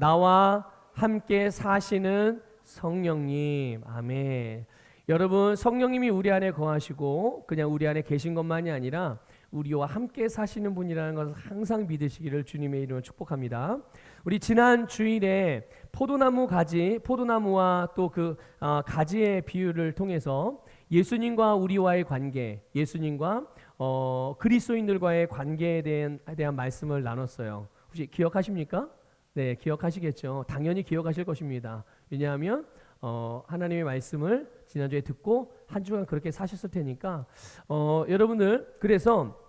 나와 함께 사시는 성령님. 아멘. 여러분, 성령님이 우리 안에 거하시고 그냥 우리 안에 계신 것만이 아니라 우리와 함께 사시는 분이라는 것을 항상 믿으시기를 주님의 이름으로 축복합니다. 우리 지난 주일에 포도나무 가지, 포도나무와 또 그 가지의 비유를 통해서 예수님과 우리와의 관계, 예수님과 그리스도인들과의 관계에 대한 말씀을 나눴어요. 혹시 기억하십니까? 네, 기억하시겠죠. 당연히 기억하실 것입니다. 왜냐하면 하나님의 말씀을 지난주에 듣고 한 주간 그렇게 사셨을 테니까 여러분들, 그래서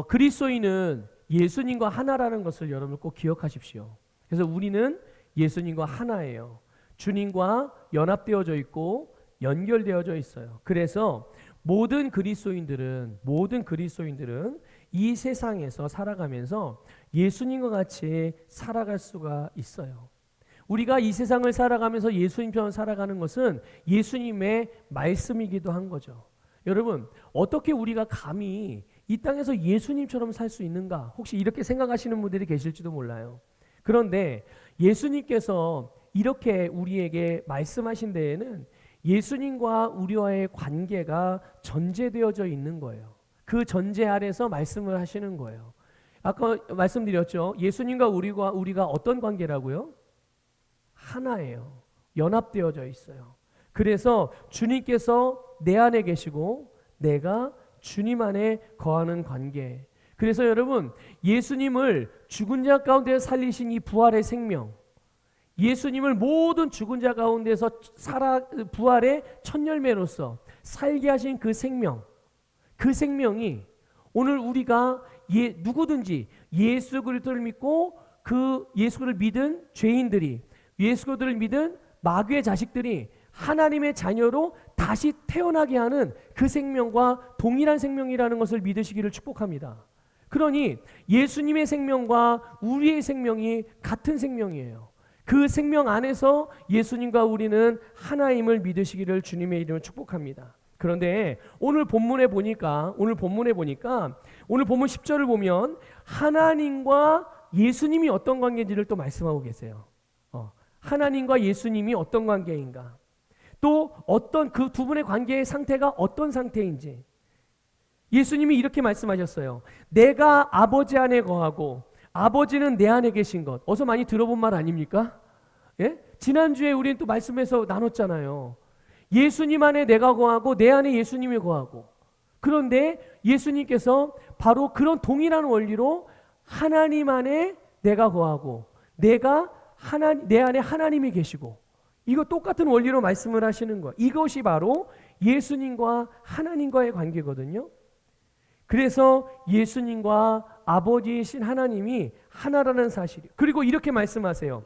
그리스도인은 예수님과 하나라는 것을 여러분 꼭 기억하십시오. 그래서 우리는 예수님과 하나예요. 주님과 연합되어져 있고 연결되어져 있어요. 그래서 모든 그리스도인들은 이 세상에서 살아가면서 예수님과 같이 살아갈 수가 있어요. 우리가 이 세상을 살아가면서 예수님처럼 살아가는 것은 예수님의 말씀이기도 한 거죠. 여러분, 어떻게 우리가 감히 이 땅에서 예수님처럼 살 수 있는가? 혹시 이렇게 생각하시는 분들이 계실지도 몰라요. 그런데 예수님께서 이렇게 우리에게 말씀하신 데에는 예수님과 우리와의 관계가 전제되어져 있는 거예요. 그 전제 아래서 말씀을 하시는 거예요. 아까 말씀드렸죠. 예수님과 우리가 어떤 관계라고요? 하나예요. 연합되어져 있어요. 그래서 주님께서 내 안에 계시고 내가 주님 안에 거하는 관계. 그래서 여러분, 예수님을 죽은 자 가운데 살리신 이 부활의 생명, 예수님을 모든 죽은 자 가운데서 부활의 첫 열매로서 살게 하신 그 생명, 그 생명이 오늘 우리가 누구든지 예수 그리스도를 믿고 그 예수 그리스도를 믿은 죄인들이, 예수 그리스도를 믿은 마귀의 자식들이 하나님의 자녀로 다시 태어나게 하는 그 생명과 동일한 생명이라는 것을 믿으시기를 축복합니다. 그러니 예수님의 생명과 우리의 생명이 같은 생명이에요. 그 생명 안에서 예수님과 우리는 하나임을 믿으시기를 주님의 이름으로 축복합니다. 그런데 오늘 본문에 보니까 오늘 본문 10절을 보면 하나님과 예수님이 어떤 관계인지를 또 말씀하고 계세요. 하나님과 예수님이 어떤 관계인가, 또 어떤 그 두 분의 관계의 상태가 어떤 상태인지 예수님이 이렇게 말씀하셨어요. 내가 아버지 안에 거하고 아버지는 내 안에 계신 것. 어서 많이 들어본 말 아닙니까? 예? 지난주에 우리는 또 말씀에서 나눴잖아요. 예수님 안에 내가 거하고 내 안에 예수님이 거하고. 그런데 예수님께서 바로 그런 동일한 원리로 하나님 안에 내가 거하고 내 안에 하나님이 계시고, 이거 똑같은 원리로 말씀을 하시는 거예요. 이것이 바로 예수님과 하나님과의 관계거든요. 그래서 예수님과 아버지이신 하나님이 하나라는 사실이에요. 그리고 이렇게 말씀하세요.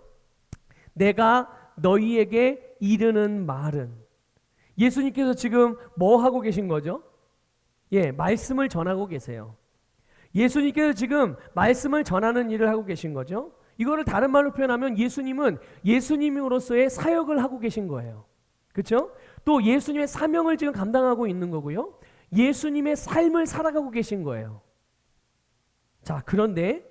내가 너희에게 이르는 말은. 예수님께서 지금 뭐 하고 계신 거죠? 말씀을 전하고 계세요. 예수님께서 지금 말씀을 전하는 일을 하고 계신 거죠. 이거를 다른 말로 표현하면 예수님은 예수님으로서의 사역을 하고 계신 거예요. 그렇죠? 또 예수님의 사명을 지금 감당하고 있는 거고요. 예수님의 삶을 살아가고 계신 거예요. 자, 그런데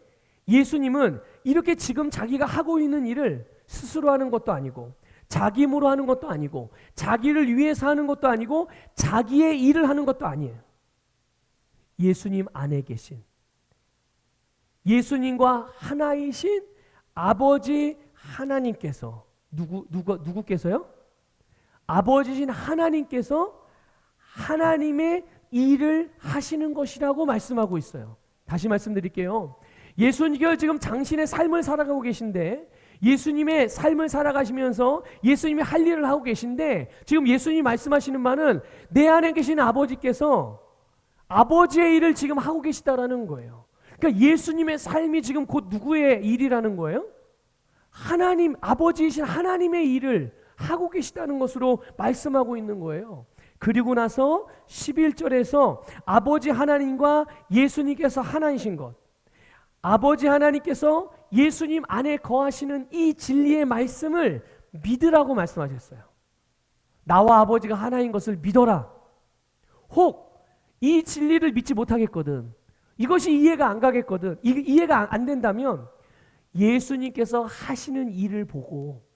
예수님은 이렇게 지금 자기가 하고 있는 일을 스스로 하는 것도 아니고 자기 힘으로 하는 것도 아니고 자기를 위해서 하는 것도 아니고 자기의 일을 하는 것도 아니에요. 예수님 안에 계신, 예수님과 하나이신 아버지 하나님께서, 누구께서요? 아버지신 하나님께서 하나님의 일을 하시는 것이라고 말씀하고 있어요. 다시 말씀드릴게요. 예수님께서 지금 당신의 삶을 살아가고 계신데, 예수님의 삶을 살아가시면서 예수님이 할 일을 하고 계신데, 지금 예수님이 말씀하시는 바는 내 안에 계신 아버지께서 아버지의 일을 지금 하고 계시다라는 거예요. 그러니까 예수님의 삶이 지금 곧 누구의 일이라는 거예요? 하나님, 아버지이신 하나님의 일을 하고 계시다는 것으로 말씀하고 있는 거예요. 그리고 나서 11절에서 아버지 하나님과 예수님께서 하나이신 것, 아버지 하나님께서 예수님 안에 거하시는 이 진리의 말씀을 믿으라고 말씀하셨어요. 나와 아버지가 하나인 것을 믿어라. 혹 이 진리를 믿지 못하겠거든, 이것이 이해가 안 가겠거든, 이해가 안 된다면 예수님께서 하시는 일을 보고,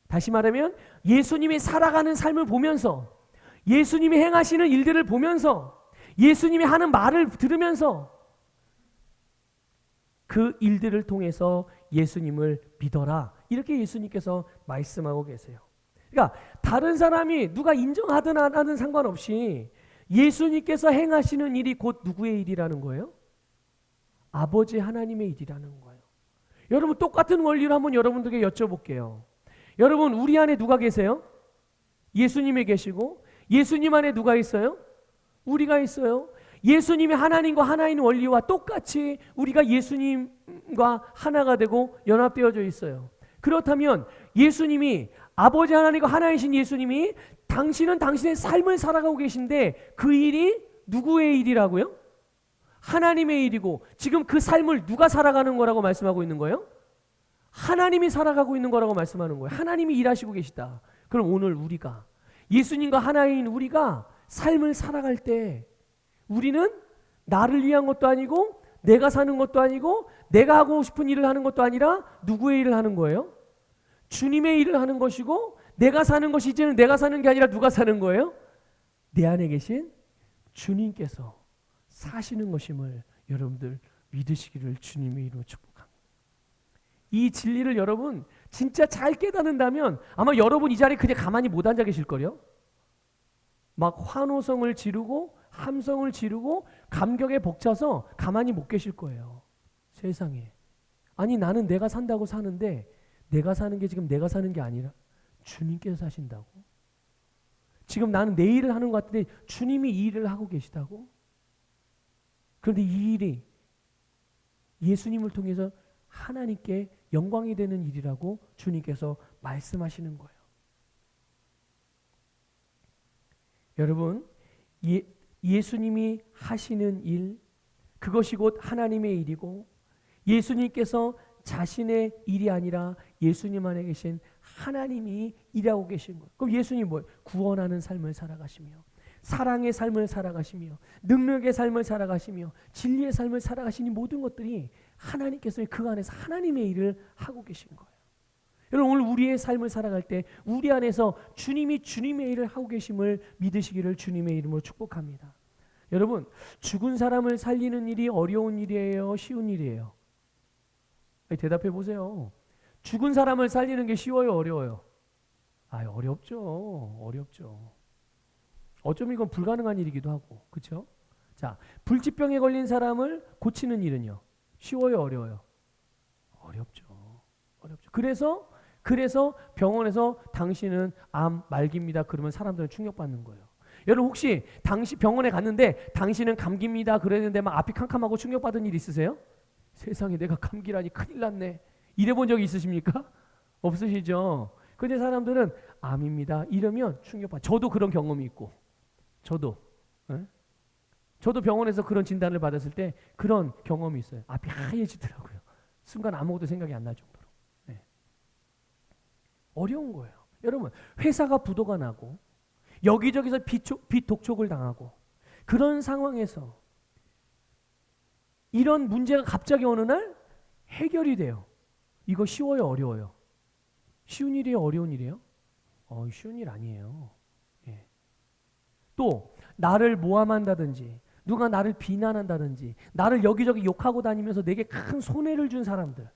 다시 말하면 예수님이 살아가는 삶을 보면서, 예수님이 행하시는 일들을 보면서, 예수님이 하는 말을 들으면서 그 일들을 통해서 예수님을 믿어라, 이렇게 예수님께서 말씀하고 계세요. 그러니까 다른 사람이 누가 인정하든 안 하든 상관없이 예수님께서 행하시는 일이 곧 누구의 일이라는 거예요? 아버지 하나님의 일이라는 거예요. 여러분, 똑같은 원리를 한번 여러분들에게 여쭤볼게요. 여러분, 우리 안에 누가 계세요? 예수님이 계시고, 예수님 안에 누가 있어요? 우리가 있어요. 예수님이 하나님과 하나인 원리와 똑같이 우리가 예수님과 하나가 되고 연합되어져 있어요. 그렇다면 예수님이, 아버지 하나님과 하나이신 예수님이 당신은 당신의 삶을 살아가고 계신데 그 일이 누구의 일이라고요? 하나님의 일이고, 지금 그 삶을 누가 살아가는 거라고 말씀하고 있는 거예요? 하나님이 살아가고 있는 거라고 말씀하는 거예요. 하나님이 일하시고 계시다. 그럼 오늘 우리가, 예수님과 하나인 우리가 삶을 살아갈 때 우리는 나를 위한 것도 아니고 내가 사는 것도 아니고 내가 하고 싶은 일을 하는 것도 아니라 누구의 일을 하는 거예요? 주님의 일을 하는 것이고, 내가 사는 것이 이제는 내가 사는 게 아니라 누가 사는 거예요? 내 안에 계신 주님께서 사시는 것임을 여러분들 믿으시기를 주님의 이름으로 축복합니다. 이 진리를 여러분 진짜 잘 깨닫는다면 아마 여러분 이 자리에 그냥 가만히 못 앉아 계실 거예요. 막 환호성을 지르고 함성을 지르고 감격에 벅차서 가만히 못 계실 거예요. 세상에. 아니, 나는 내가 산다고 사는데 내가 사는 게 지금 내가 사는 게 아니라 주님께서 사신다고? 지금 나는 내 일을 하는 것 같은데 주님이 이 일을 하고 계시다고? 그런데 이 일이 예수님을 통해서 하나님께 영광이 되는 일이라고 주님께서 말씀하시는 거예요. 여러분, 예수님이 하시는 일, 그것이 곧 하나님의 일이고, 예수님께서 자신의 일이 아니라 예수님 안에 계신 하나님이 일하고 계신 거예요. 그럼 예수님이 뭐예요? 구원하는 삶을 살아가시며, 사랑의 삶을 살아가시며, 능력의 삶을 살아가시며, 진리의 삶을 살아가시니 모든 것들이 하나님께서 그 안에서 하나님의 일을 하고 계신 거예요. 여러분, 오늘 우리의 삶을 살아갈 때 우리 안에서 주님이 주님의 일을 하고 계심을 믿으시기를 주님의 이름으로 축복합니다. 여러분, 죽은 사람을 살리는 일이 어려운 일이에요? 쉬운 일이에요? 대답해 보세요. 죽은 사람을 살리는 게 쉬워요? 어려워요? 어렵죠. 어렵죠. 어쩌면 이건 불가능한 일이기도 하고, 그렇죠? 자, 불치병에 걸린 사람을 고치는 일은요? 쉬워요? 어려워요? 어렵죠. 어렵죠. 그래서 병원에서 당신은 암 말기입니다. 그러면 사람들은 충격받는 거예요. 여러분, 혹시 당시 병원에 갔는데 당신은 감기입니다. 그랬는데 막 앞이 캄캄하고 충격받은 일 있으세요? 세상에, 내가 감기라니 큰일 났네. 이래 본 적 있으십니까? 없으시죠? 근데 사람들은 암입니다. 이러면 충격받아요. 저도 그런 경험이 있고, 저도 병원에서 그런 진단을 받았을 때 그런 경험이 있어요. 앞이 하얘지더라고요. 순간 아무것도 생각이 안 날 정도로. 어려운 거예요. 여러분, 회사가 부도가 나고 여기저기서 빚 독촉을 당하고 그런 상황에서 이런 문제가 갑자기 어느 날 해결이 돼요. 이거 쉬워요? 어려워요? 쉬운 일이에요? 어려운 일이에요? 쉬운 일 아니에요. 또 나를 모함한다든지 누가 나를 비난한다든지 나를 여기저기 욕하고 다니면서 내게 큰 손해를 준 사람들,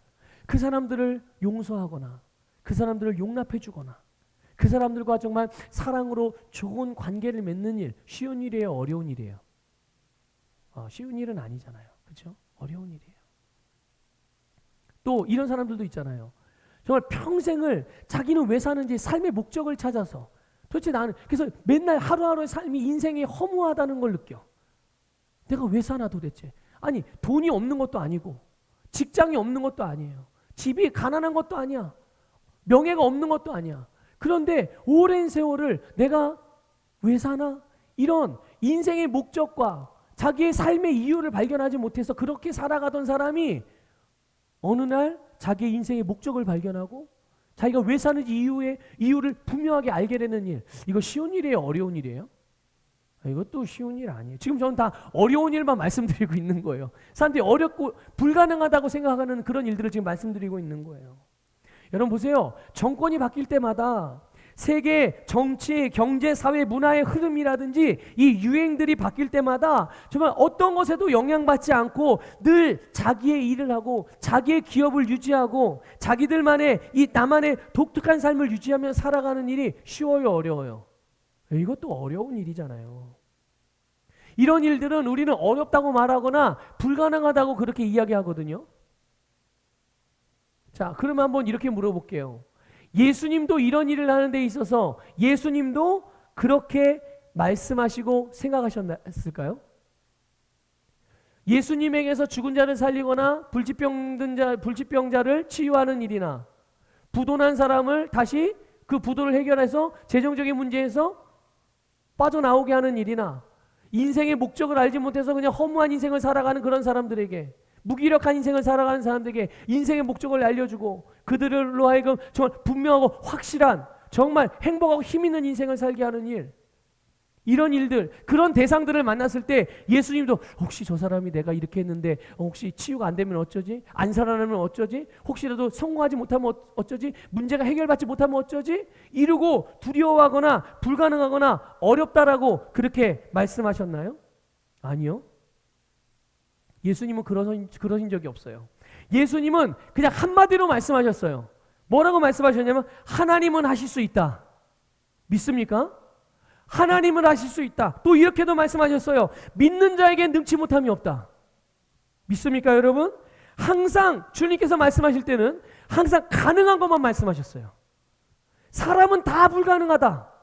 그 사람들을 용서하거나 그 사람들을 용납해 주거나 그 사람들과 정말 사랑으로 좋은 관계를 맺는 일, 쉬운 일이에요? 어려운 일이에요? 쉬운 일은 아니잖아요. 그렇죠? 어려운 일이에요. 또 이런 사람들도 있잖아요. 정말 평생을 자기는 왜 사는지 삶의 목적을 찾아서 도대체 나는, 그래서 맨날 하루하루의 삶이 인생이 허무하다는 걸 느껴. 내가 왜 사나 도대체. 아니, 돈이 없는 것도 아니고 직장이 없는 것도 아니에요. 집이 가난한 것도 아니야. 명예가 없는 것도 아니야. 그런데 오랜 세월을 내가 왜 사나? 이런 인생의 목적과 자기의 삶의 이유를 발견하지 못해서 그렇게 살아가던 사람이 어느 날 자기의 인생의 목적을 발견하고 자기가 왜 사는지 이유를 분명하게 알게 되는 일, 이거 쉬운 일이에요? 어려운 일이에요? 이것도 쉬운 일 아니에요. 지금 저는 다 어려운 일만 말씀드리고 있는 거예요. 사람들이 어렵고 불가능하다고 생각하는 그런 일들을 지금 말씀드리고 있는 거예요. 여러분 보세요. 정권이 바뀔 때마다 세계 정치, 경제, 사회, 문화의 흐름이라든지 이 유행들이 바뀔 때마다 정말 어떤 것에도 영향받지 않고 늘 자기의 일을 하고 자기의 기업을 유지하고 자기들만의 이 나만의 독특한 삶을 유지하며 살아가는 일이 쉬워요, 어려워요? 이것도 어려운 일이잖아요. 이런 일들은 우리는 어렵다고 말하거나 불가능하다고 그렇게 이야기하거든요. 자, 그러면 한번 이렇게 물어볼게요. 예수님도 이런 일을 하는 데 있어서 예수님도 그렇게 말씀하시고 생각하셨을까요? 예수님에게서 죽은 자를 살리거나 불치병자를 치유하는 일이나 부도난 사람을 다시 그 부도를 해결해서 재정적인 문제에서 빠져나오게 하는 일이나 인생의 목적을 알지 못해서 그냥 허무한 인생을 살아가는 그런 사람들에게, 무기력한 인생을 살아가는 사람들에게 인생의 목적을 알려주고 그들로 하여금 정말 분명하고 확실한 정말 행복하고 힘 있는 인생을 살게 하는 일, 이런 일들, 그런 대상들을 만났을 때 예수님도 혹시 저 사람이 내가 이렇게 했는데 혹시 치유가 안 되면 어쩌지? 안 살아나면 어쩌지? 혹시라도 성공하지 못하면 어쩌지? 문제가 해결받지 못하면 어쩌지? 이러고 두려워하거나 불가능하거나 어렵다라고 그렇게 말씀하셨나요? 아니요. 예수님은 그러신 적이 없어요. 예수님은 그냥 한마디로 말씀하셨어요. 뭐라고 말씀하셨냐면 하나님은 하실 수 있다. 믿습니까? 하나님은 하실 수 있다. 또 이렇게도 말씀하셨어요. 믿는 자에겐 능치 못함이 없다. 믿습니까, 여러분? 항상 주님께서 말씀하실 때는 항상 가능한 것만 말씀하셨어요. 사람은 다 불가능하다.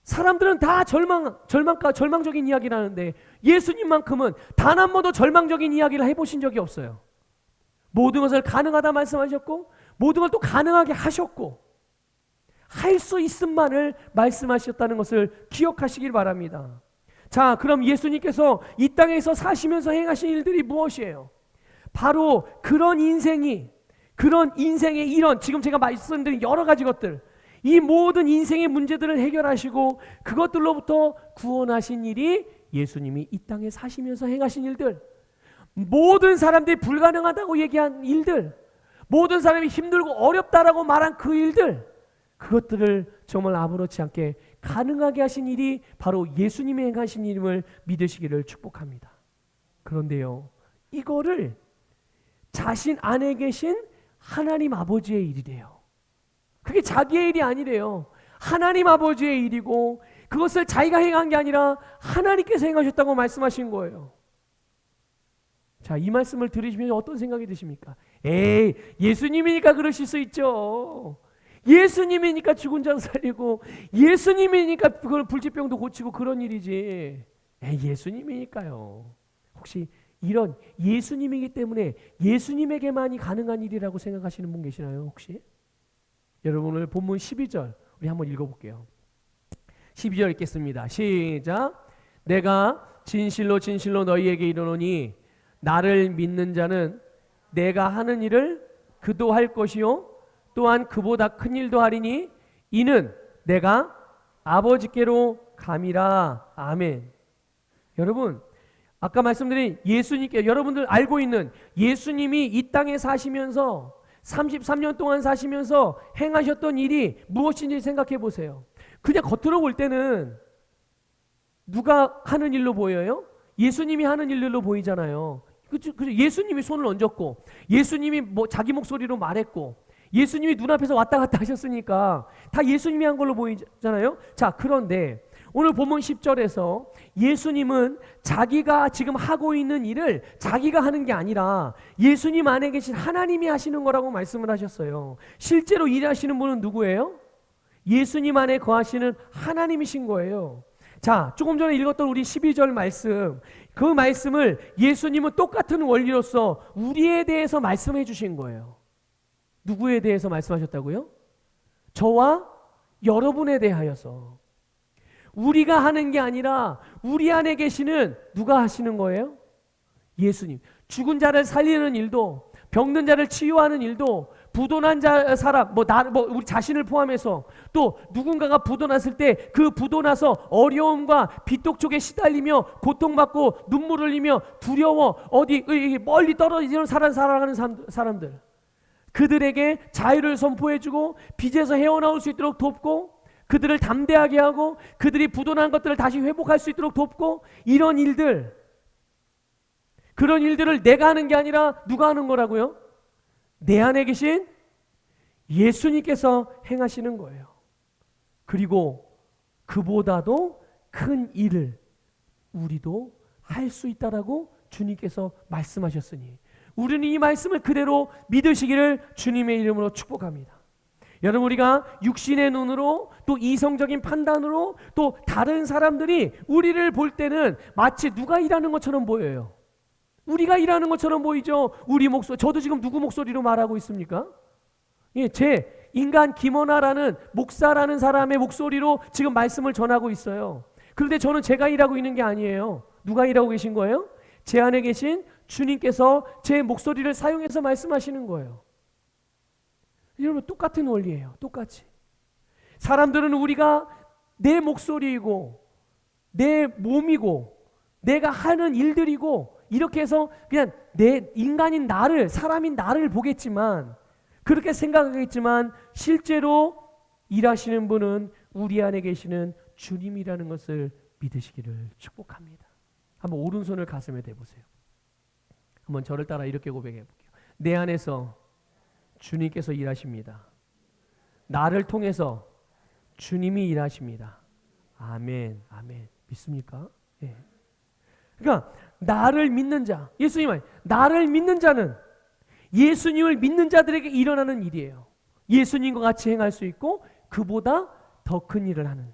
사람들은 다 절망적인 이야기를 하는데 예수님만큼은 단 한 번도 절망적인 이야기를 해보신 적이 없어요. 모든 것을 가능하다 말씀하셨고 모든 걸 또 가능하게 하셨고 할 수 있음만을 말씀하셨다는 것을 기억하시길 바랍니다. 자, 그럼 예수님께서 이 땅에서 사시면서 행하신 일들이 무엇이에요? 바로 그런 인생의 이런 지금 제가 말씀드린 여러 가지 것들, 이 모든 인생의 문제들을 해결하시고 그것들로부터 구원하신 일이 예수님이 이 땅에 사시면서 행하신 일들, 모든 사람들이 불가능하다고 얘기한 일들, 모든 사람이 힘들고 어렵다라고 말한 그 일들, 그것들을 정말 아무렇지 않게 가능하게 하신 일이 바로 예수님이 행하신 일임을 믿으시기를 축복합니다. 그런데요, 이거를 자신 안에 계신 하나님 아버지의 일이래요. 그게 자기의 일이 아니래요. 하나님 아버지의 일이고 그것을 자기가 행한 게 아니라 하나님께서 행하셨다고 말씀하신 거예요. 자, 이 말씀을 들으시면 어떤 생각이 드십니까? 에이, 예수님이니까 그러실 수 있죠. 예수님이니까 죽은 자 살리고 예수님이니까 그걸 불치병도 고치고 그런 일이지. 예수님이니까요. 혹시 이런 예수님이기 때문에 예수님에게만이 가능한 일이라고 생각하시는 분 계시나요? 혹시? 여러분 오늘 본문 12절 우리 한번 읽어볼게요. 12절 읽겠습니다. 시작. 내가 진실로 진실로 너희에게 이르노니 나를 믿는 자는 내가 하는 일을 그도 할 것이요 또한 그보다 큰 일도 하리니 이는 내가 아버지께로 감이라. 아멘. 여러분 아까 말씀드린 예수님께, 여러분들 알고 있는 예수님이 이 땅에 사시면서 33년 동안 사시면서 행하셨던 일이 무엇인지 생각해 보세요. 그냥 겉으로 볼 때는 누가 하는 일로 보여요? 예수님이 하는 일로 보이잖아요. 그죠? 예수님이 손을 얹었고 예수님이 자기 목소리로 말했고 예수님이 눈앞에서 왔다 갔다 하셨으니까 다 예수님이 한 걸로 보이잖아요. 자, 그런데 오늘 본문 10절에서 예수님은 자기가 지금 하고 있는 일을 자기가 하는 게 아니라 예수님 안에 계신 하나님이 하시는 거라고 말씀을 하셨어요. 실제로 일하시는 분은 누구예요? 예수님 안에 거하시는 하나님이신 거예요. 자, 조금 전에 읽었던 우리 12절 말씀, 그 말씀을 예수님은 똑같은 원리로서 우리에 대해서 말씀해 주신 거예요. 누구에 대해서 말씀하셨다고요? 저와 여러분에 대하여서. 우리가 하는 게 아니라 우리 안에 계시는 누가 하시는 거예요? 예수님. 죽은 자를 살리는 일도, 병든 자를 치유하는 일도, 부도난 사람, 우리 자신을 포함해서 또 누군가가 부도났을 때 그 부도나서 어려움과 빚독촉에 시달리며 고통받고 눈물 흘리며 두려워 어디 멀리 떨어지는 살아가는 사람들, 그들에게 자유를 선포해주고 빚에서 헤어나올 수 있도록 돕고 그들을 담대하게 하고 그들이 부도난 것들을 다시 회복할 수 있도록 돕고, 이런 일들, 그런 일들을 내가 하는 게 아니라 누가 하는 거라고요? 내 안에 계신 예수님께서 행하시는 거예요. 그리고 그보다도 큰 일을 우리도 할 수 있다라고 주님께서 말씀하셨으니 우리는 이 말씀을 그대로 믿으시기를 주님의 이름으로 축복합니다. 여러분, 우리가 육신의 눈으로 또 이성적인 판단으로 또 다른 사람들이 우리를 볼 때는 마치 누가 일하는 것처럼 보여요. 우리가 일하는 것처럼 보이죠. 우리 목소리, 저도 지금 누구 목소리로 말하고 있습니까? 예, 제 인간 김원아라는 목사라는 사람의 목소리로 지금 말씀을 전하고 있어요. 그런데 저는 제가 일하고 있는 게 아니에요. 누가 일하고 계신 거예요? 제 안에 계신 주님께서 제 목소리를 사용해서 말씀하시는 거예요. 여러분, 똑같은 원리예요. 똑같이. 사람들은 우리가 내 목소리이고 내 몸이고 내가 하는 일들이고 이렇게 해서 그냥 내 인간인 나를, 사람인 나를 보겠지만, 그렇게 생각하겠지만 실제로 일하시는 분은 우리 안에 계시는 주님이라는 것을 믿으시기를 축복합니다. 한번 오른손을 가슴에 대보세요. 한번 저를 따라 이렇게 고백해 볼게요. 내 안에서 주님께서 일하십니다. 나를 통해서 주님이 일하십니다. 아멘, 아멘. 믿습니까? 예. 그러니까 나를 믿는 자, 예수님 말, 나를 믿는 자는 예수님을 믿는 자들에게 일어나는 일이에요. 예수님과 같이 행할 수 있고 그보다 더 큰 일을 하는,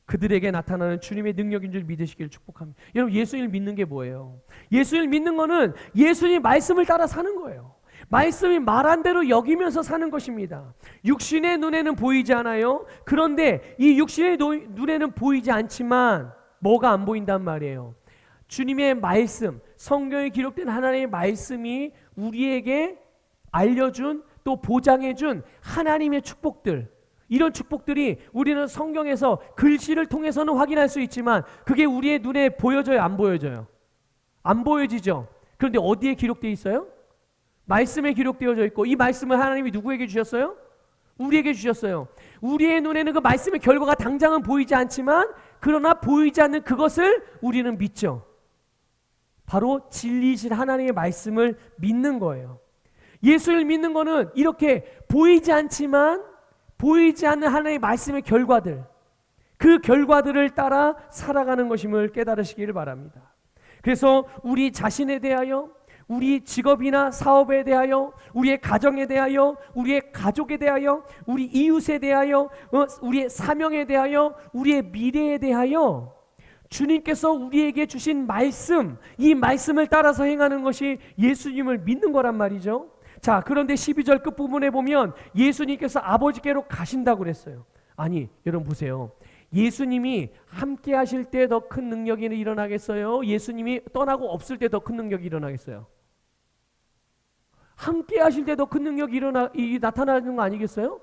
그들에게 나타나는 주님의 능력인 줄 믿으시기를 축복합니다. 여러분, 예수님을 믿는 게 뭐예요? 예수님을 믿는 거는 예수님 말씀을 따라 사는 거예요. 말씀이 말한 대로 여기면서 사는 것입니다. 육신의 눈에는 보이지 않아요. 그런데 이 육신의 눈에는 보이지 않지만 뭐가 안 보인단 말이에요? 주님의 말씀, 성경에 기록된 하나님의 말씀이 우리에게 알려준, 또 보장해준 하나님의 축복들, 이런 축복들이 우리는 성경에서 글씨를 통해서는 확인할 수 있지만 그게 우리의 눈에 보여져요? 안 보여져요? 안 보여지죠? 그런데 어디에 기록되어 있어요? 말씀에 기록되어져 있고, 이 말씀을 하나님이 누구에게 주셨어요? 우리에게 주셨어요. 우리의 눈에는 그 말씀의 결과가 당장은 보이지 않지만 그러나 보이지 않는 그것을 우리는 믿죠. 바로 진리이신 하나님의 말씀을 믿는 거예요. 예수를 믿는 거는 이렇게 보이지 않지만 보이지 않는 하나님의 말씀의 결과들, 그 결과들을 따라 살아가는 것임을 깨달으시기를 바랍니다. 그래서 우리 자신에 대하여, 우리 직업이나 사업에 대하여, 우리의 가정에 대하여, 우리의 가족에 대하여, 우리 이웃에 대하여, 우리의 사명에 대하여, 우리의 미래에 대하여 주님께서 우리에게 주신 말씀, 이 말씀을 따라서 행하는 것이 예수님을 믿는 거란 말이죠. 자, 그런데 12절 끝부분에 보면 예수님께서 아버지께로 가신다고 그랬어요. 아니, 여러분 보세요. 예수님이 함께 하실 때 더 큰 능력이 일어나겠어요? 예수님이 떠나고 없을 때 더 큰 능력이 일어나겠어요? 함께 하실 때 더 큰 능력이 나타나는 거 아니겠어요?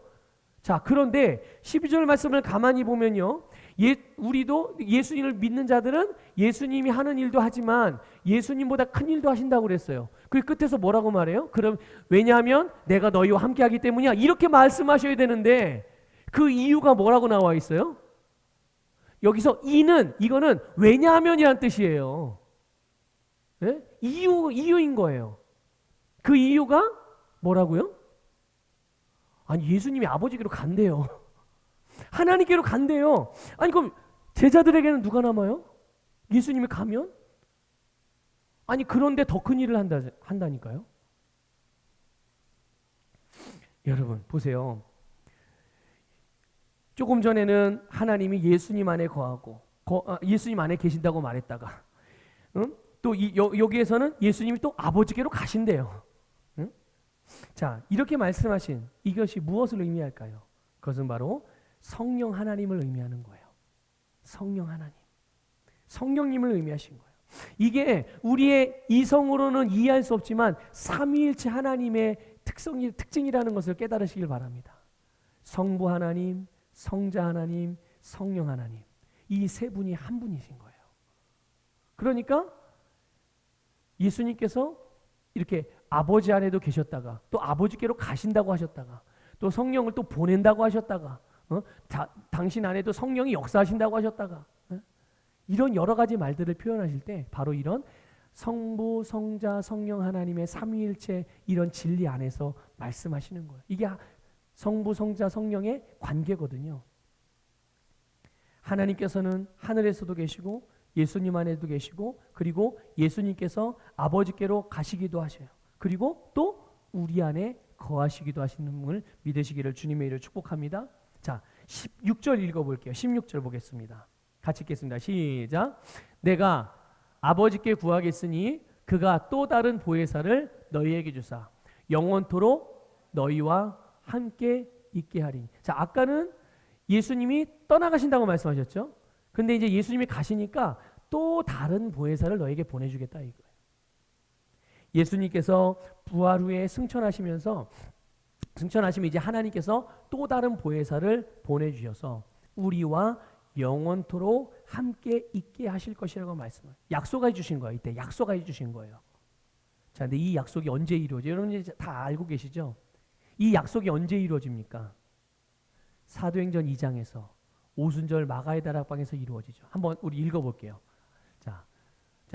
자, 그런데 12절 말씀을 가만히 보면요, 우리도 예수님을 믿는 자들은 예수님이 하는 일도 하지만 예수님보다 큰 일도 하신다고 그랬어요. 그 끝에서 뭐라고 말해요? 그럼 왜냐하면 내가 너희와 함께 하기 때문이야, 이렇게 말씀하셔야 되는데 그 이유가 뭐라고 나와 있어요? 여기서 이거는 왜냐하면이란 뜻이에요. 네? 이유인 거예요. 그 이유가 뭐라고요? 아니, 예수님이 아버지께로 간대요. 하나님께로 간대요. 아니, 그럼 제자들에게는 누가 남아요? 예수님이 가면? 아니, 그런데 더 큰 일을 한다니까요. 여러분 보세요. 조금 전에는 하나님이 예수님 안에 거하고 예수님 안에 계신다고 말했다가 또 여기에서는 예수님이 또 아버지께로 가신대요. 자, 이렇게 말씀하신 이것이 무엇을 의미할까요? 그것은 바로 성령 하나님을 의미하는 거예요. 성령 하나님, 성령님을 의미하신 거예요. 이게 우리의 이성으로는 이해할 수 없지만 삼위일체 하나님의 특징이라는 것을 깨달으시길 바랍니다. 성부 하나님, 성자 하나님, 성령 하나님, 이 세 분이 한 분이신 거예요. 그러니까 예수님께서 이렇게 아버지 안에도 계셨다가 또 아버지께로 가신다고 하셨다가 또 성령을 또 보낸다고 하셨다가 당신 안에도 성령이 역사하신다고 하셨다가 이런 여러 가지 말들을 표현하실 때 바로 이런 성부, 성자, 성령 하나님의 삼위일체 이런 진리 안에서 말씀하시는 거예요. 이게 성부, 성자, 성령의 관계거든요. 하나님께서는 하늘에서도 계시고 예수님 안에도 계시고 그리고 예수님께서 아버지께로 가시기도 하셔요. 그리고 또 우리 안에 거하시기도 하시는 분을 믿으시기를 주님의 이름으로 축복합니다. 자, 16절 읽어볼게요. 16절 보겠습니다. 같이 읽겠습니다. 시작. 내가 아버지께 구하겠으니 그가 또 다른 보혜사를 너희에게 주사 영원토록 너희와 함께 있게 하리니. 자, 아까는 예수님이 떠나가신다고 말씀하셨죠. 근데 이제 예수님이 가시니까 또 다른 보혜사를 너에게 보내주겠다 이거예요. 예수님께서 부활 후에 승천하시면 이제 하나님께서 또 다른 보혜사를 보내주셔서 우리와 영원토록 함께 있게 하실 것이라고 말씀을 약속해 주신 거예요. 이때 약속해 주신 거예요. 자, 근데 이 약속이 언제 이루어져요? 여러분 이제 다 알고 계시죠? 이 약속이 언제 이루어집니까? 사도행전 2장에서 오순절 마가의 다락방에서 이루어지죠. 한번 우리 읽어볼게요. 자,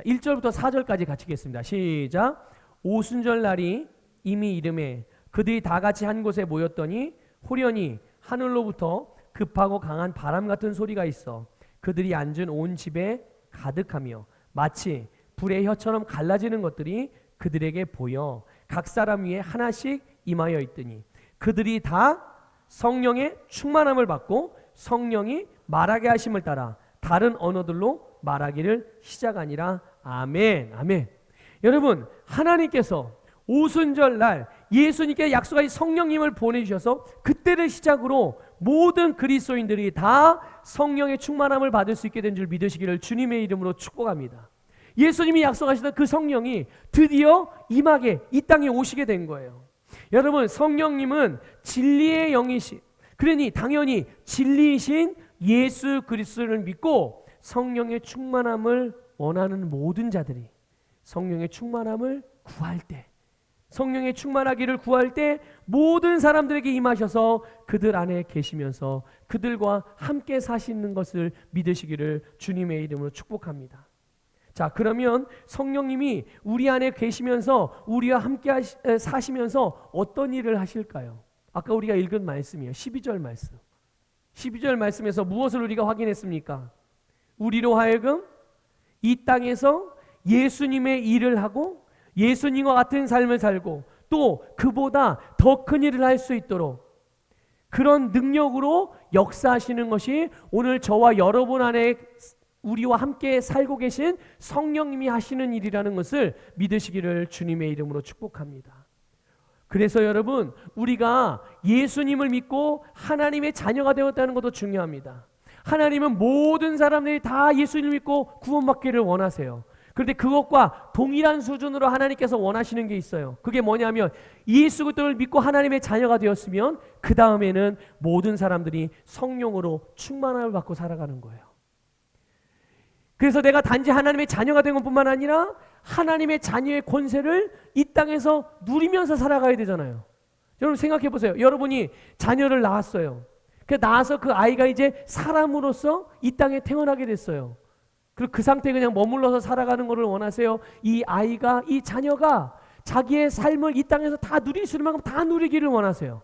1절부터 4절까지 같이 읽겠습니다. 시작. 오순절 날이 이미 이름에 그들이 다 같이 한 곳에 모였더니 호련히 하늘로부터 급하고 강한 바람 같은 소리가 있어 그들이 앉은 온 집에 가득하며 마치 불의 혀처럼 갈라지는 것들이 그들에게 보여 각 사람 위에 하나씩 임하여 있더니 그들이 다 성령의 충만함을 받고 성령이 말하게 하심을 따라 다른 언어들로 말하기를 시작하니라. 아멘. 아멘. 여러분, 하나님께서 오순절 날 예수님께 약속하신 성령님을 보내주셔서 그때를 시작으로 모든 그리스도인들이 다 성령의 충만함을 받을 수 있게 된 줄 믿으시기를 주님의 이름으로 축복합니다. 예수님이 약속하시던 그 성령이 드디어 임하게 이 땅에 오시게 된 거예요. 여러분, 성령님은 진리의 영이신, 그러니 당연히 진리이신 예수 그리스도를 믿고 성령의 충만함을 원하는 모든 자들이 성령의 충만함을 구할 때, 성령의 충만하기를 구할 때 모든 사람들에게 임하셔서 그들 안에 계시면서 그들과 함께 사시는 것을 믿으시기를 주님의 이름으로 축복합니다. 자, 그러면 성령님이 우리 안에 계시면서 우리와 함께 사시면서 어떤 일을 하실까요? 아까 우리가 읽은 말씀이에요. 12절 말씀. 12절 말씀에서 무엇을 우리가 확인했습니까? 우리로 하여금 이 땅에서 예수님의 일을 하고 예수님과 같은 삶을 살고 또 그보다 더 큰 일을 할 수 있도록 그런 능력으로 역사하시는 것이 오늘 저와 여러분 안에 우리와 함께 살고 계신 성령님이 하시는 일이라는 것을 믿으시기를 주님의 이름으로 축복합니다. 그래서 여러분, 우리가 예수님을 믿고 하나님의 자녀가 되었다는 것도 중요합니다. 하나님은 모든 사람들이 다 예수님을 믿고 구원받기를 원하세요. 그런데 그것과 동일한 수준으로 하나님께서 원하시는 게 있어요. 그게 뭐냐면 예수 그리스도를 믿고 하나님의 자녀가 되었으면 그 다음에는 모든 사람들이 성령으로 충만함을 받고 살아가는 거예요. 그래서 내가 단지 하나님의 자녀가 된 것뿐만 아니라 하나님의 자녀의 권세를 이 땅에서 누리면서 살아가야 되잖아요. 여러분 생각해 보세요. 여러분이 자녀를 낳았어요. 낳아서 그 아이가 이제 사람으로서 이 땅에 태어나게 됐어요. 그리고 그 상태에 그냥 머물러서 살아가는 것을 원하세요? 이 아이가, 이 자녀가 자기의 삶을 이 땅에서 다 누릴 수 있는 만큼 다 누리기를 원하세요.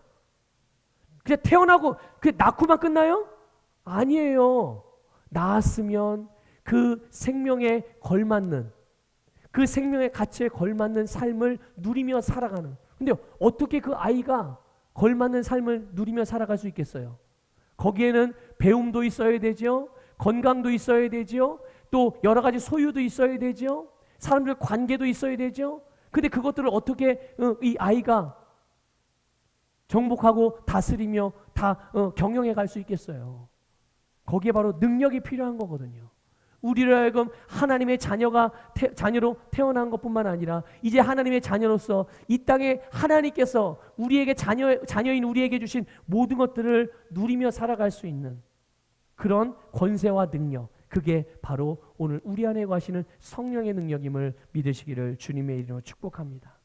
그냥 태어나고 낳고만 끝나요? 아니에요. 낳았으면 그 생명에 걸맞는, 그 생명의 가치에 걸맞는 삶을 누리며 살아가는. 근데 어떻게 그 아이가 걸맞는 삶을 누리며 살아갈 수 있겠어요? 거기에는 배움도 있어야 되죠. 건강도 있어야 되죠. 또 여러 가지 소유도 있어야 되죠. 사람들 관계도 있어야 되죠. 근데 그것들을 어떻게 이 아이가 정복하고 다스리며 다 경영해 갈 수 있겠어요? 거기에 바로 능력이 필요한 거거든요. 우리를 하여금 하나님의 자녀로 태어난 것뿐만 아니라 이제 하나님의 자녀로서 이 땅에 하나님께서 우리에게 자녀인 우리에게 주신 모든 것들을 누리며 살아갈 수 있는 그런 권세와 능력, 그게 바로 오늘 우리 안에 거하시는 성령의 능력임을 믿으시기를 주님의 이름으로 축복합니다.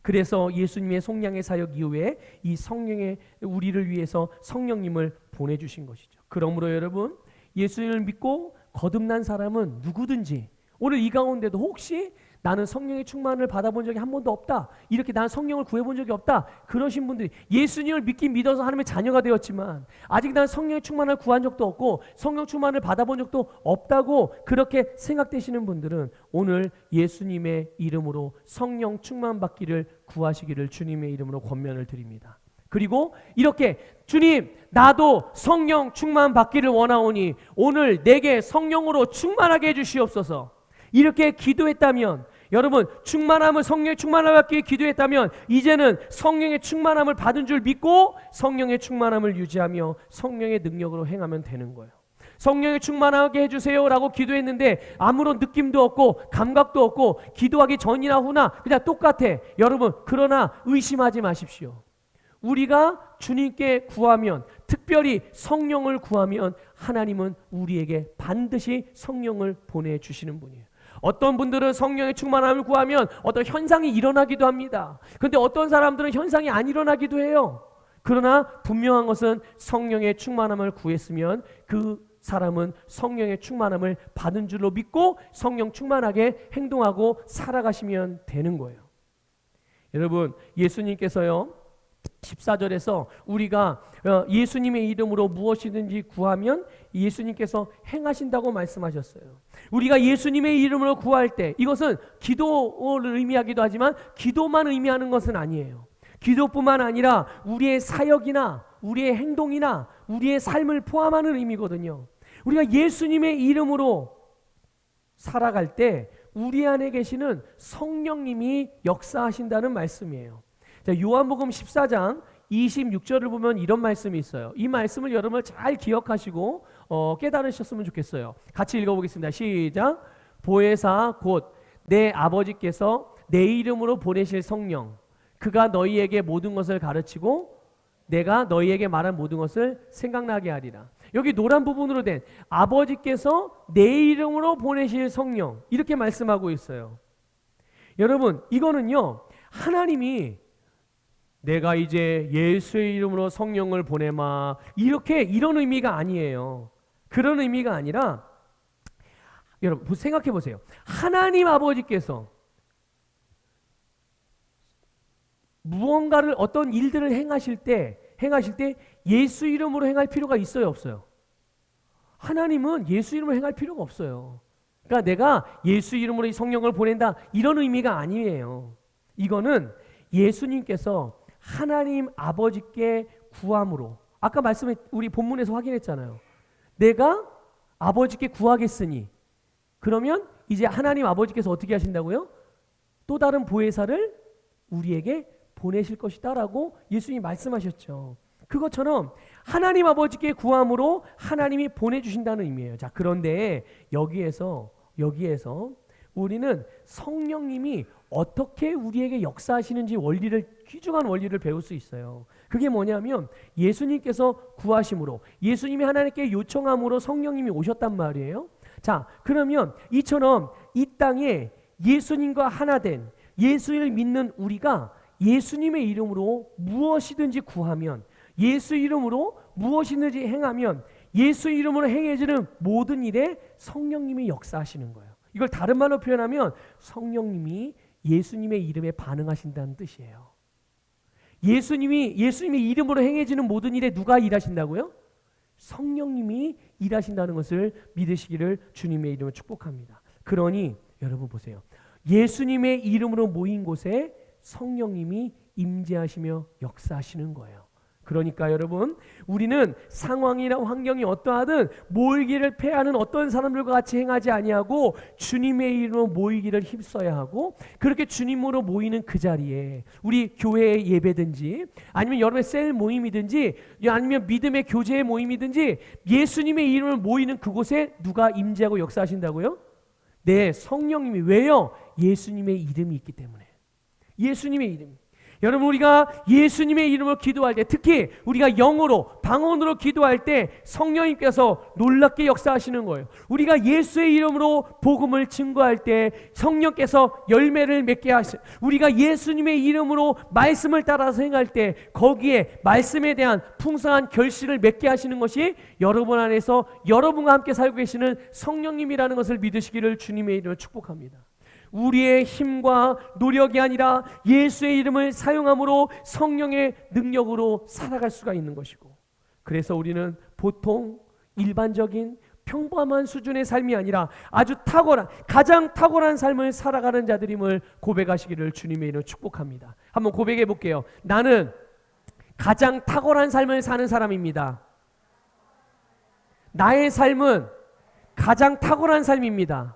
그래서 예수님의 속량의 사역 이후에 이 성령의 우리를 위해서 성령님을 보내주신 것이죠. 그러므로 여러분, 예수님을 믿고 거듭난 사람은 누구든지 오늘 이 가운데도 혹시 나는 성령의 충만을 받아본 적이 한 번도 없다, 이렇게 나는 성령을 구해본 적이 없다, 그러신 분들이 예수님을 믿어서 하나님의 자녀가 되었지만 아직 나는 성령의 충만을 구한 적도 없고 성령 충만을 받아본 적도 없다고 그렇게 생각되시는 분들은 오늘 예수님의 이름으로 성령 충만 받기를 구하시기를 주님의 이름으로 권면을 드립니다. 그리고 이렇게 주님, 나도 성령 충만 받기를 원하오니 오늘 내게 성령으로 충만하게 해주시옵소서, 이렇게 기도했다면, 여러분 성령의 충만함을 받기 위해 기도했다면 이제는 성령의 충만함을 받은 줄 믿고 성령의 충만함을 유지하며 성령의 능력으로 행하면 되는 거예요. 성령의 충만하게 해주세요 라고 기도했는데 아무런 느낌도 없고 감각도 없고 기도하기 전이나 후나 그냥 똑같아. 여러분, 그러나 의심하지 마십시오. 우리가 주님께 구하면, 특별히 성령을 구하면 하나님은 우리에게 반드시 성령을 보내주시는 분이에요. 어떤 분들은 성령의 충만함을 구하면 어떤 현상이 일어나기도 합니다. 그런데 어떤 사람들은 현상이 안 일어나기도 해요. 그러나 분명한 것은 성령의 충만함을 구했으면 그 사람은 성령의 충만함을 받은 줄로 믿고 성령 충만하게 행동하고 살아가시면 되는 거예요. 여러분, 예수님께서요 14절에서 우리가 예수님의 이름으로 무엇이든지 구하면 예수님께서 행하신다고 말씀하셨어요. 우리가 예수님의 이름으로 구할 때 이것은 기도를 의미하기도 하지만 기도만 의미하는 것은 아니에요. 기도뿐만 아니라 우리의 사역이나 우리의 행동이나 우리의 삶을 포함하는 의미거든요. 우리가 예수님의 이름으로 살아갈 때 우리 안에 계시는 성령님이 역사하신다는 말씀이에요. 자, 요한복음 14장 26절을 보면 이런 말씀이 있어요. 이 말씀을 여러분 잘 기억하시고 깨달으셨으면 좋겠어요. 같이 읽어보겠습니다. 시작. 보혜사 곧 내 아버지께서 내 이름으로 보내실 성령, 그가 너희에게 모든 것을 가르치고 내가 너희에게 말한 모든 것을 생각나게 하리라. 여기 노란 부분으로 된 아버지께서 내 이름으로 보내실 성령, 이렇게 말씀하고 있어요. 여러분, 이거는요 하나님이 내가 이제 예수의 이름으로 성령을 보내마 이런 의미가 아니에요. 그런 의미가 아니라, 여러분 생각해 보세요. 하나님 아버지께서 무언가를, 어떤 일들을 행하실 때 예수 이름으로 행할 필요가 있어요, 없어요? 하나님은 예수 이름으로 행할 필요가 없어요. 그러니까 내가 예수 이름으로 이 성령을 보낸다, 이런 의미가 아니에요. 이거는 예수님께서 하나님 아버지께 구함으로, 아까 우리 본문에서 확인했잖아요. 내가 아버지께 구하겠으니, 그러면 이제 하나님 아버지께서 어떻게 하신다고요? 또 다른 보혜사를 우리에게 보내실 것이다 라고 예수님이 말씀하셨죠. 그것처럼 하나님 아버지께 구함으로 하나님이 보내주신다는 의미예요. 자, 그런데 여기에서 우리는 성령님이 어떻게 우리에게 역사하시는지 귀중한 원리를 배울 수 있어요. 그게 뭐냐면 예수님께서 구하심으로, 예수님이 하나님께 요청함으로 성령님이 오셨단 말이에요. 자, 그러면 이처럼 이 땅에 예수님과 하나 된 예수를 믿는 우리가 예수님의 이름으로 무엇이든지 구하면, 예수 이름으로 무엇이든지 행하면 예수 이름으로 행해지는 모든 일에 성령님이 역사하시는 거예요. 이걸 다른 말로 표현하면 성령님이 예수님의 이름에 반응하신다는 뜻이에요. 예수님의 이름으로 행해지는 모든 일에 누가 일하신다고요? 성령님이 일하신다는 것을 믿으시기를 주님의 이름으로 축복합니다. 그러니 여러분 보세요. 예수님의 이름으로 모인 곳에 성령님이 임재하시며 역사하시는 거예요. 그러니까 여러분, 우리는 상황이나 환경이 어떠하든 모이기를 패하는 어떤 사람들과 같이 행하지 아니하고 주님의 이름으로 모이기를 힘써야 하고, 그렇게 주님으로 모이는 그 자리에 우리 교회의 예배든지 아니면 여러분의 셀 모임이든지 아니면 믿음의 교제의 모임이든지 예수님의 이름을 모이는 그곳에 누가 임재하고 역사하신다고요? 네, 성령님이. 왜요? 예수님의 이름이 있기 때문에. 예수님의 이름. 여러분, 우리가 예수님의 이름으로 기도할 때, 특히 우리가 영어로 방언으로 기도할 때 성령님께서 놀랍게 역사하시는 거예요. 우리가 예수의 이름으로 복음을 증거할 때 성령께서 열매를 맺게 하시고, 우리가 예수님의 이름으로 말씀을 따라서 행할 때 거기에 말씀에 대한 풍성한 결실을 맺게 하시는 것이 여러분 안에서 여러분과 함께 살고 계시는 성령님이라는 것을 믿으시기를 주님의 이름으로 축복합니다. 우리의 힘과 노력이 아니라 예수의 이름을 사용함으로 성령의 능력으로 살아갈 수가 있는 것이고, 그래서 우리는 보통 일반적인 평범한 수준의 삶이 아니라 아주 탁월한, 가장 탁월한 삶을 살아가는 자들임을 고백하시기를 주님의 이름으로 축복합니다. 한번 고백해 볼게요. 나는 가장 탁월한 삶을 사는 사람입니다. 나의 삶은 가장 탁월한 삶입니다.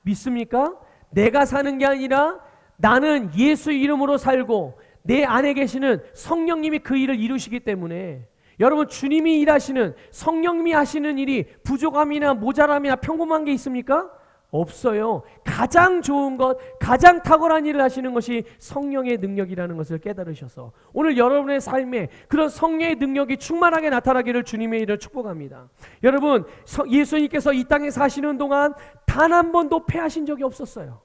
믿습니까? 내가 사는 게 아니라 나는 예수 이름으로 살고 내 안에 계시는 성령님이 그 일을 이루시기 때문에, 여러분, 주님이 일하시는, 성령님이 하시는 일이 부족함이나 모자람이나 평범한 게 있습니까? 없어요. 가장 좋은 것, 가장 탁월한 일을 하시는 것이 성령의 능력이라는 것을 깨달으셔서 오늘 여러분의 삶에 그런 성령의 능력이 충만하게 나타나기를 주님의 이름으로 축복합니다. 여러분, 예수님께서 이 땅에 사시는 동안 단 한 번도 패하신 적이 없었어요.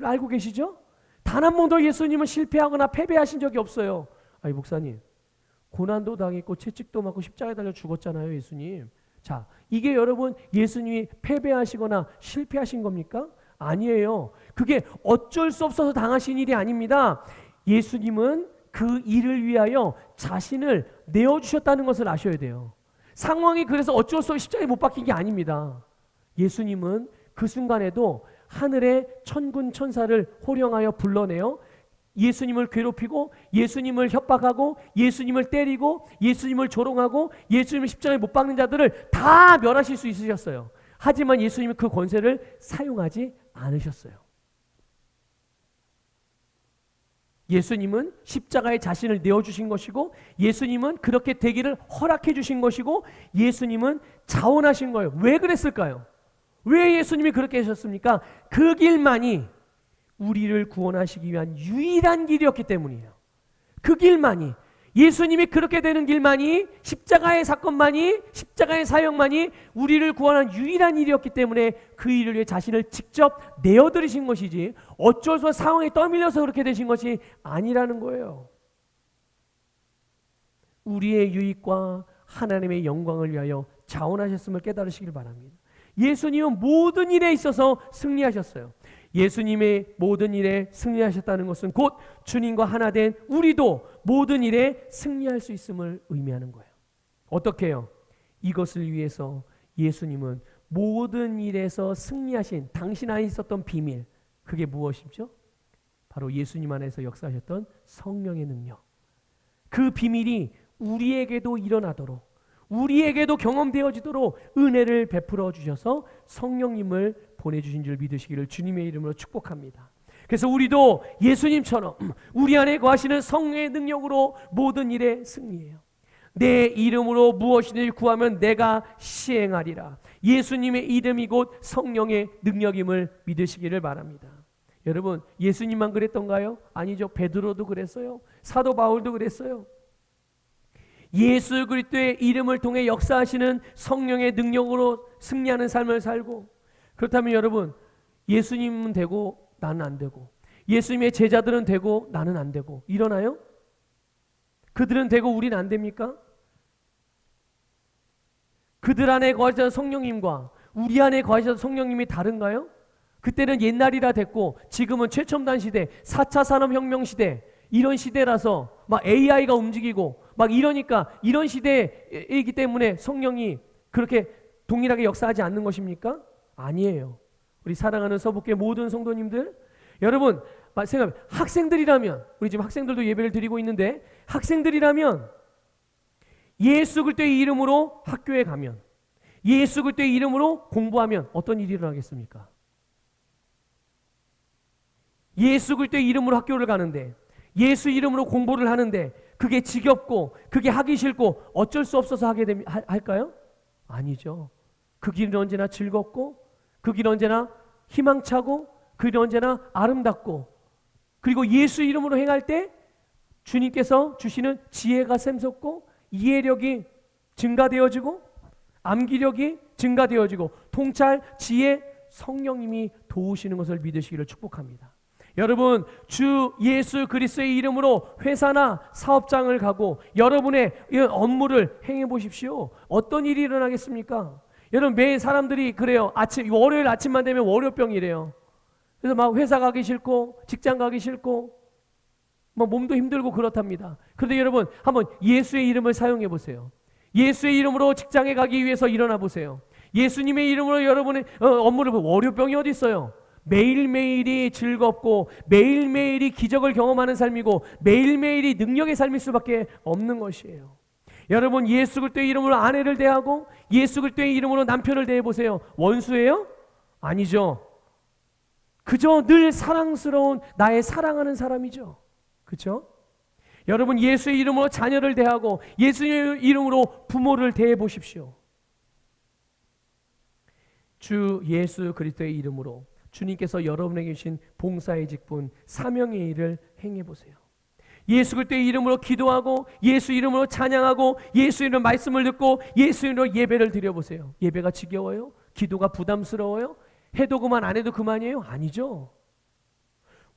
알고 계시죠? 단 한 번도 예수님은 실패하거나 패배하신 적이 없어요. 아니, 목사님, 고난도 당했고 채찍도 맞고 십자가에 달려 죽었잖아요, 예수님. 자, 이게 여러분 예수님이 패배하시거나 실패하신 겁니까? 아니에요. 그게 어쩔 수 없어서 당하신 일이 아닙니다. 예수님은 그 일을 위하여 자신을 내어주셨다는 것을 아셔야 돼요. 상황이 그래서 어쩔 수 없이 십자가에 못 박힌 게 아닙니다. 예수님은 그 순간에도 하늘의 천군 천사를 호령하여 불러내어 예수님을 괴롭히고 예수님을 협박하고 예수님을 때리고 예수님을 조롱하고 예수님을 십자가에 못 박는 자들을 다 멸하실 수 있으셨어요. 하지만 예수님은 그 권세를 사용하지 않으셨어요. 예수님은 십자가에 자신을 내어주신 것이고, 예수님은 그렇게 되기를 허락해 주신 것이고, 예수님은 자원하신 거예요. 왜 그랬을까요? 왜 예수님이 그렇게 하셨습니까? 그 길만이 우리를 구원하시기 위한 유일한 길이었기 때문이에요. 그 길만이, 예수님이 그렇게 되는 길만이, 십자가의 사건만이, 십자가의 사역만이 우리를 구원한 유일한 일이었기 때문에 그 일을 위해 자신을 직접 내어드리신 것이지 어쩔 수 없이 상황에 떠밀려서 그렇게 되신 것이 아니라는 거예요. 우리의 유익과 하나님의 영광을 위하여 자원하셨음을 깨달으시길 바랍니다. 예수님은 모든 일에 있어서 승리하셨어요. 예수님의 모든 일에 승리하셨다는 것은 곧 주님과 하나 된 우리도 모든 일에 승리할 수 있음을 의미하는 거예요. 어떻게 해요? 이것을 위해서 예수님은 모든 일에서 승리하신 당신 안에 있었던 비밀, 그게 무엇이죠? 바로 예수님 안에서 역사하셨던 성령의 능력. 그 비밀이 우리에게도 일어나도록, 우리에게도 경험되어지도록 은혜를 베풀어 주셔서 성령님을 보내주신 줄 믿으시기를 주님의 이름으로 축복합니다. 그래서 우리도 예수님처럼 우리 안에 거하시는 성령의 능력으로 모든 일에 승리해요. 내 이름으로 무엇이든지 구하면 내가 시행하리라. 예수님의 이름이 곧 성령의 능력임을 믿으시기를 바랍니다. 여러분, 예수님만 그랬던가요? 아니죠. 베드로도 그랬어요. 사도 바울도 그랬어요. 예수 그리스도의 이름을 통해 역사하시는 성령의 능력으로 승리하는 삶을 살고, 그렇다면 여러분, 예수님은 되고 나는 안 되고, 예수님의 제자들은 되고 나는 안 되고 이러나요? 그들은 되고 우리는 안 됩니까? 그들 안에 거하시던 성령님과 우리 안에 거하시던 성령님이 다른가요? 그때는 옛날이라 됐고 지금은 최첨단 시대, 4차 산업혁명 시대, 이런 시대라서 막 AI가 움직이고 막 이러니까 이런 시대이기 때문에 성령이 그렇게 동일하게 역사하지 않는 것입니까? 아니에요. 우리 사랑하는 서북교회 모든 성도님들, 여러분 생각해, 학생들이라면, 우리 지금 학생들도 예배를 드리고 있는데 학생들이라면 예수 그리스도의 이름으로 학교에 가면, 예수 그리스도의 이름으로 공부하면 어떤 일이 일어나겠습니까? 예수 그리스도의 이름으로 학교를 가는데, 예수 이름으로 공부를 하는데 그게 지겹고 그게 하기 싫고 어쩔 수 없어서 할까요? 아니죠. 그 길은 언제나 즐겁고, 그 길은 언제나 희망차고, 그 길은 언제나 아름답고, 그리고 예수 이름으로 행할 때 주님께서 주시는 지혜가 샘솟고, 이해력이 증가되어지고, 암기력이 증가되어지고, 통찰, 지혜, 성령님이 도우시는 것을 믿으시기를 축복합니다. 여러분, 주 예수 그리스도의 이름으로 회사나 사업장을 가고 여러분의 업무를 행해 보십시오. 어떤 일이 일어나겠습니까? 여러분, 매일 사람들이 그래요. 월요일 아침만 되면 월요병이래요. 그래서 막 회사 가기 싫고 직장 가기 싫고 뭐 몸도 힘들고 그렇답니다. 그런데 여러분, 한번 예수의 이름을 사용해 보세요. 예수의 이름으로 직장에 가기 위해서 일어나 보세요. 예수님의 이름으로 여러분의 업무를 월요병이 어디 있어요? 매일매일이 즐겁고 매일매일이 기적을 경험하는 삶이고 매일매일이 능력의 삶일 수밖에 없는 것이에요. 여러분, 예수 그리스도의 이름으로 아내를 대하고 예수 그리스도의 이름으로 남편을 대해 보세요. 원수예요? 아니죠. 그저 늘 사랑스러운 나의 사랑하는 사람이죠. 그렇죠? 여러분, 예수의 이름으로 자녀를 대하고 예수의 이름으로 부모를 대해 보십시오. 주 예수 그리스도의 이름으로 주님께서 여러분에게 주신 봉사의 직분, 사명의 일을 행해 보세요. 예수 그리스도의 이름으로 기도하고 예수 이름으로 찬양하고 예수 이름으로 말씀을 듣고 예수 이름으로 예배를 드려보세요. 예배가 지겨워요? 기도가 부담스러워요? 해도 그만 안 해도 그만이에요? 아니죠.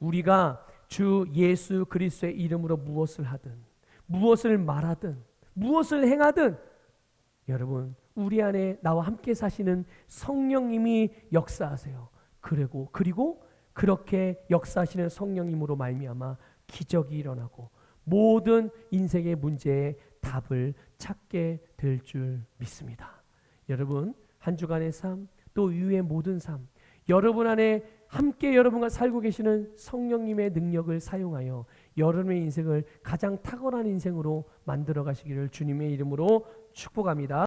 우리가 주 예수 그리스도의 이름으로 무엇을 하든 무엇을 말하든 무엇을 행하든 여러분, 우리 안에 나와 함께 사시는 성령님이 역사하세요. 그리고 그렇게 역사하시는 성령님으로 말미암아 기적이 일어나고 모든 인생의 문제에 답을 찾게 될 줄 믿습니다. 여러분, 한 주간의 삶, 또 이후의 모든 삶, 여러분 안에 함께 여러분과 살고 계시는 성령님의 능력을 사용하여 여러분의 인생을 가장 탁월한 인생으로 만들어 가시기를 주님의 이름으로 축복합니다.